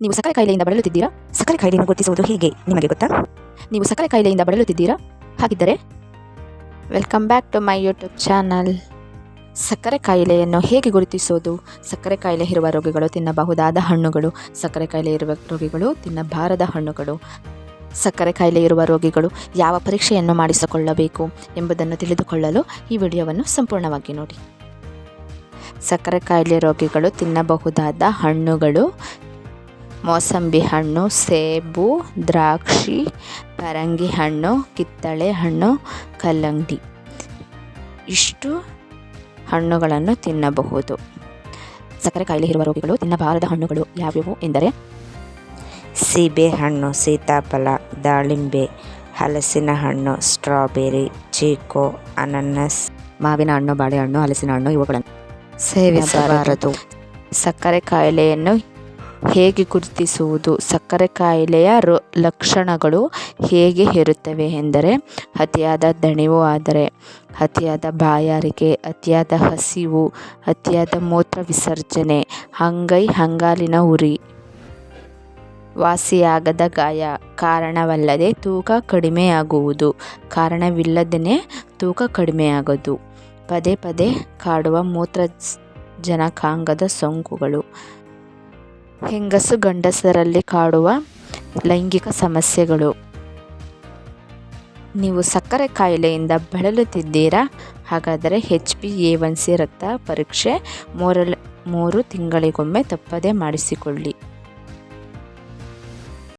ನೀವು ಸಕ್ಕರೆ ಕಾಯಿಲೆಯಿಂದ ಬಳಲುತ್ತಿದ್ದೀರಾ? ಸಕ್ಕರೆ ಕಾಯಿಲೆಯನ್ನು ಗುರುತಿಸುವುದು ಹೇಗೆ ನಿಮಗೆ ಗೊತ್ತಾ? ನೀವು ಸಕ್ಕರೆ ಕಾಯಿಲೆಯಿಂದ ಬಳಲುತ್ತಿದ್ದೀರಾ? ಹಾಗಿದ್ದರೆ welcome back to my YouTube channel. ಸಕ್ಕರೆ ಕಾಯಿಲೆಯನ್ನು ಹೇಗೆ ಗುರುತಿಸೋದು? ಸಕ್ಕರೆ ಕಾಯಿಲೆ ಇರುವ ರೋಗಿಗಳು ತಿನ್ನಬಹುದಾದ ಹಣ್ಣುಗಳು, ಸಕ್ಕರೆ ಕಾಯಿಲೆ ಇರುವ ರೋಗಿಗಳು ತಿನ್ನಬಾರದ ಹಣ್ಣುಗಳು, ಸಕ್ಕರೆ ಕಾಯಿಲೆ ಇರುವ ರೋಗಿಗಳು ಯಾವ ಪರೀಕ್ಷೆಯನ್ನು ಮಾಡಿಸಿಕೊಳ್ಳಬೇಕು ಎಂಬುದನ್ನು ತಿಳಿದುಕೊಳ್ಳಲು ಈ ವಿಡಿಯೋವನ್ನು ಸಂಪೂರ್ಣವಾಗಿ ನೋಡಿ. ಸಕ್ಕರೆ ಕಾಯಿಲೆ ರೋಗಿಗಳು ತಿನ್ನಬಹುದಾದ ಹಣ್ಣುಗಳು: ಮೋಸಂಬಿ ಹಣ್ಣು, ಸೇಬು, ದ್ರಾಕ್ಷಿ, ಪರಂಗಿ ಹಣ್ಣು, ಕಿತ್ತಳೆ ಹಣ್ಣು, ಕಲ್ಲಂಗಡಿ. ಇಷ್ಟು ಹಣ್ಣುಗಳನ್ನು ತಿನ್ನಬಹುದು. ಸಕ್ಕರೆ ಕಾಯಿಲೆ ಇರುವ ರೋಗಿಗಳು ತಿನ್ನಬಾರದ ಹಣ್ಣುಗಳು ಯಾವ್ಯಾವು ಎಂದರೆ ಸೀಬೆ ಹಣ್ಣು, ಸೀತಾಫಲ, ದಾಳಿಂಬೆ, ಹಲಸಿನ ಹಣ್ಣು, ಸ್ಟ್ರಾಬೆರಿ, ಚೀಕು, ಅನಾನಸ್, ಮಾವಿನ ಹಣ್ಣು, ಬಾಳೆಹಣ್ಣು, ಹಲಸಿನ ಹಣ್ಣು ಇವುಗಳನ್ನು ಸೇವಿಸಬಾರದು. ಸಕ್ಕರೆ ಕಾಯಿಲೆಯನ್ನು ಹೇಗೆ ಗುರುತಿಸುವುದು? ಸಕ್ಕರೆ ಕಾಯಿಲೆಯ ಲಕ್ಷಣಗಳು ಹೇಗೆ ಇರುತ್ತವೆ ಎಂದರೆ ಅತಿಯಾದ ದಣಿವು ಆದರೆ, ಅತಿಯಾದ ಬಾಯಾರಿಕೆ, ಅತಿಯಾದ ಹಸಿವು, ಅತಿಯಾದ ಮೂತ್ರ ವಿಸರ್ಜನೆ, ಅಂಗಾಲಿನ ಉರಿ, ವಾಸಿಯಾಗದ ಗಾಯ, ಕಾರಣವಲ್ಲದೆ ತೂಕ ಕಡಿಮೆಯಾಗುವುದು, ಕಾರಣವಿಲ್ಲದೇ ತೂಕ ಕಡಿಮೆಯಾಗೋದು, ಪದೇ ಪದೇ ಕಾಡುವ ಮೂತ್ರಜನಕಾಂಗದ ಸೋಂಕುಗಳು, ಹೆಂಗಸು ಗಂಡಸರಲ್ಲಿ ಕಾಡುವ ಲೈಂಗಿಕ ಸಮಸ್ಯೆಗಳು. ನೀವು ಸಕ್ಕರೆ ಕಾಯಿಲೆಯಿಂದ ಬಳಲುತ್ತಿದ್ದೀರಾ? ಹಾಗಾದರೆ HbA1c ರಕ್ತ ಪರೀಕ್ಷೆ 3 ತಿಂಗಳಿಗೊಮ್ಮೆ ತಪ್ಪದೇ ಮಾಡಿಸಿಕೊಳ್ಳಿ.